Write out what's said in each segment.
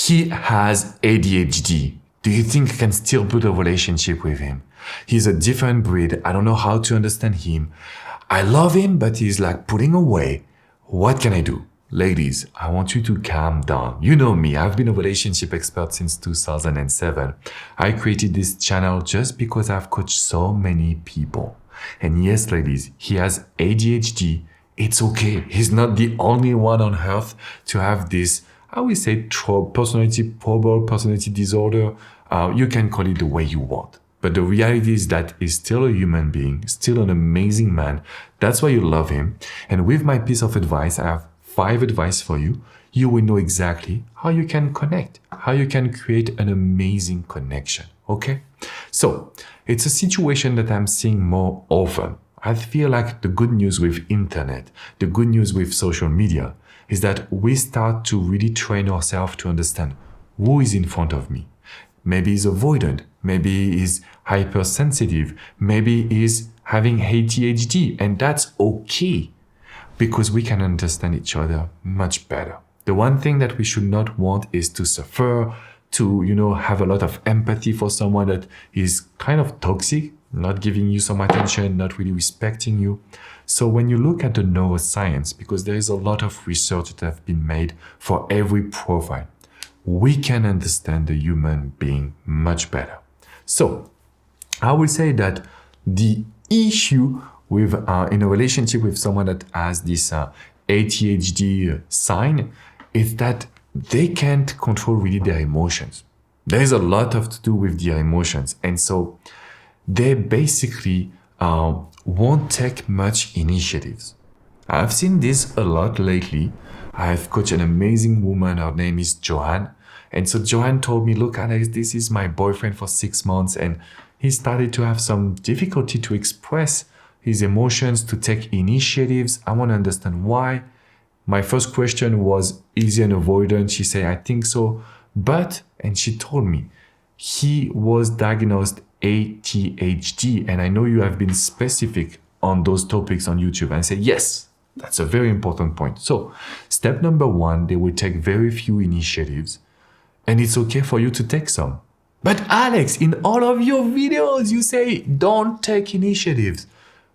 he has ADHD. Do you think I can still build a relationship with him? He's a different breed. I don't know how to understand him. I love him, but he's like pulling away. What can I do? Ladies, I want you to calm down. You know me, I've been a relationship expert since 2007. I created this channel just because I've coached so many people. And yes, ladies, he has ADHD. It's okay. He's not the only one on earth to have this, I would say, personality trouble, personality disorder. You can call it the way you want. But the reality is that he's still a human being, still an amazing man. That's why you love him. And with my piece of advice, I have 5 advice for you. You will know exactly how you can connect, how you can create an amazing connection. Okay? So it's a situation that I'm seeing more often. I feel like the good news with internet, the good news with social media is that we start to really train ourselves to understand who is in front of me. Maybe he's avoidant, maybe he's hypersensitive, maybe he's having ADHD, and that's okay because we can understand each other much better. The one thing that we should not want is to suffer, to, have a lot of empathy for someone that is kind of toxic, not giving you some attention, not really respecting you. So when you look at the neuroscience, because there is a lot of research that have been made for every profile, we can understand the human being much better. So I would say that the issue with in a relationship with someone that has this ADHD sign is that they can't control really their emotions. There is a lot to do with their emotions. And so they basically won't take much initiatives. I've seen this a lot lately. I've coached an amazing woman. Her name is Joanne. And so Joanne told me, look, Alex, this is my boyfriend for 6 months. And he started to have some difficulty to express his emotions, to take initiatives. I want to understand why. My first question was, is he an avoidant? She said, I think so. But, and she told me, he was diagnosed ADHD. And I know you have been specific on those topics on YouTube. And I said, yes, that's a very important point. So step number 1, they will take very few initiatives. And it's okay for you to take some. But Alex, in all of your videos, you say, don't take initiatives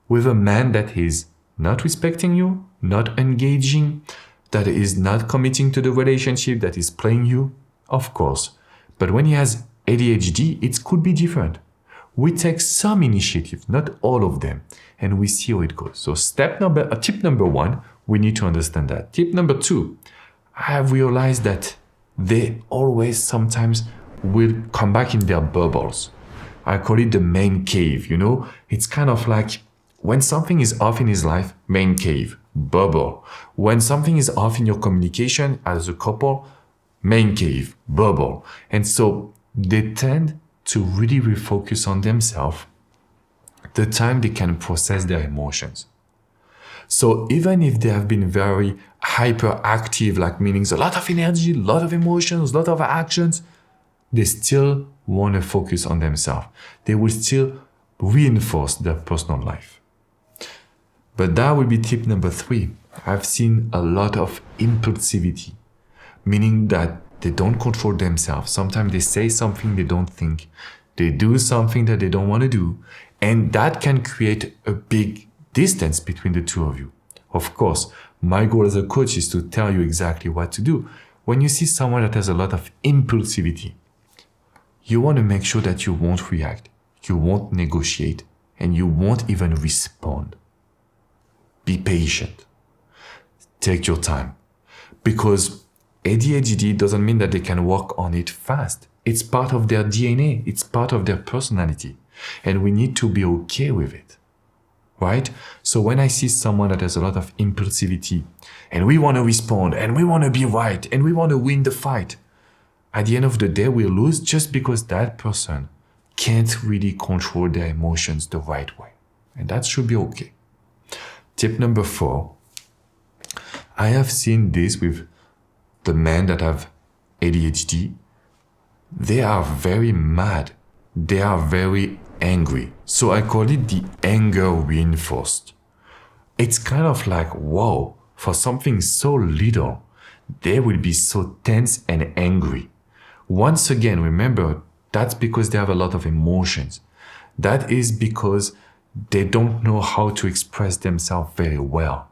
with a man that is not respecting you, not engaging, that is not committing to the relationship, that is playing you. Of course. But when he has ADHD, it could be different. We take some initiative, not all of them, and we see how it goes. So tip number 1, we need to understand that. Tip number 2, I have realized that they always sometimes will come back in their bubbles. I call it the main cave, It's kind of like when something is off in his life, main cave, bubble. When something is off in your communication as a couple, main cave, bubble. And so they tend to really refocus on themselves the time they can process their emotions. So even if they have been very hyperactive, like meaning a lot of energy, a lot of emotions, a lot of actions, they still want to focus on themselves. They will still reinforce their personal life. But that will be tip number 3. I've seen a lot of impulsivity, meaning that they don't control themselves. Sometimes they say something they don't think. They do something that they don't want to do. And that can create a big distance between the two of you. Of course, my goal as a coach is to tell you exactly what to do. When you see someone that has a lot of impulsivity, you want to make sure that you won't react, you won't negotiate, and you won't even respond. Be patient. Take your time. Because ADHD doesn't mean that they can work on it fast. It's part of their DNA. It's part of their personality. And we need to be okay with it. Right? So when I see someone that has a lot of impulsivity and we want to respond and we want to be right and we want to win the fight, at the end of the day, we'll lose just because that person can't really control their emotions the right way. And that should be okay. Tip number 4. I have seen this with the men that have ADHD. They are very mad. They are very angry. So I call it the anger reinforced. It's kind of like, wow, for something so little, they will be so tense and angry. Once again, remember, that's because they have a lot of emotions. That is because they don't know how to express themselves very well.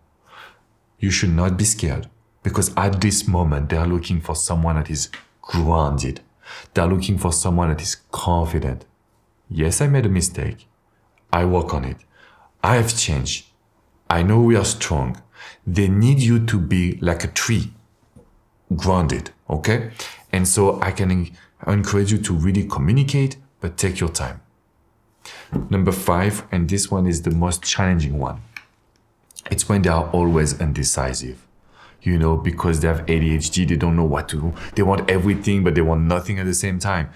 You should not be scared, because at this moment, they are looking for someone that is grounded. They're looking for someone that is confident. Yes, I made a mistake. I work on it. I have changed. I know we are strong. They need you to be like a tree, grounded, okay? And so I can encourage you to really communicate, but take your time. Number 5, and this one is the most challenging one. It's when they are always indecisive. You know, because they have ADHD, they don't know what to do. They want everything, but they want nothing at the same time.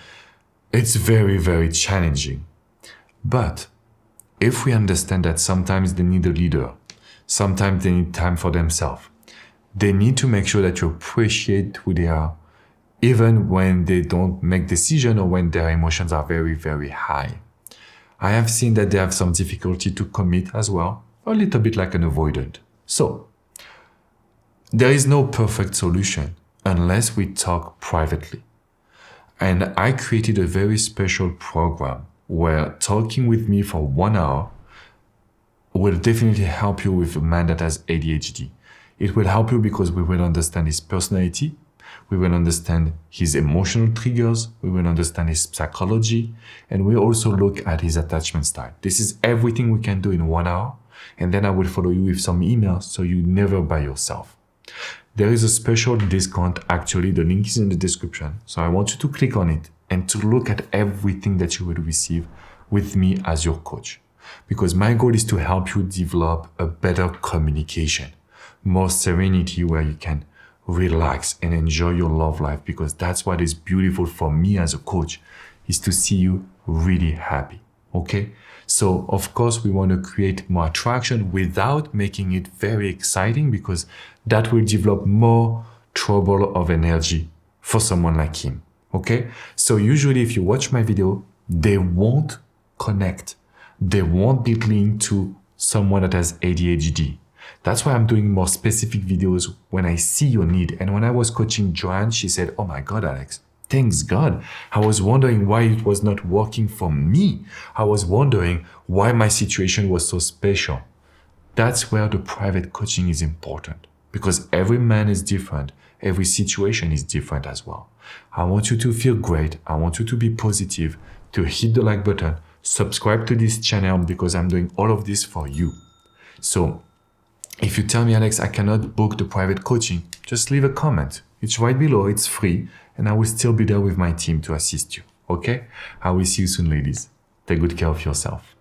It's very, very challenging. But if we understand that sometimes they need a leader, sometimes they need time for themselves, they need to make sure that you appreciate who they are, even when they don't make decisions or when their emotions are very, very high. I have seen that they have some difficulty to commit as well, a little bit like an avoidant. So, there is no perfect solution unless we talk privately. And I created a very special program where talking with me for 1 hour will definitely help you with a man that has ADHD. It will help you because we will understand his personality, we will understand his emotional triggers, we will understand his psychology, and we also look at his attachment style. This is everything we can do in 1 hour, and then I will follow you with some emails so you never by yourself. There is a special discount, actually, the link is in the description. So I want you to click on it and to look at everything that you will receive with me as your coach. Because my goal is to help you develop a better communication, more serenity where you can relax and enjoy your love life, because that's what is beautiful for me as a coach, is to see you really happy, okay? So, of course, we want to create more attraction without making it very exciting, because that will develop more trouble of energy for someone like him, okay? So usually if you watch my video, they won't connect. They won't be linked to someone that has ADHD. That's why I'm doing more specific videos when I see your need. And when I was coaching Joanne, she said, oh my God, Alex, thanks God. I was wondering why it was not working for me. I was wondering why my situation was so special. That's where the private coaching is important, because every man is different. Every situation is different as well. I want you to feel great. I want you to be positive, to hit the like button, subscribe to this channel, because I'm doing all of this for you. So if you tell me, Alex, I cannot book the private coaching, just leave a comment. It's right below, it's free, and I will still be there with my team to assist you, okay? I will see you soon, ladies. Take good care of yourself.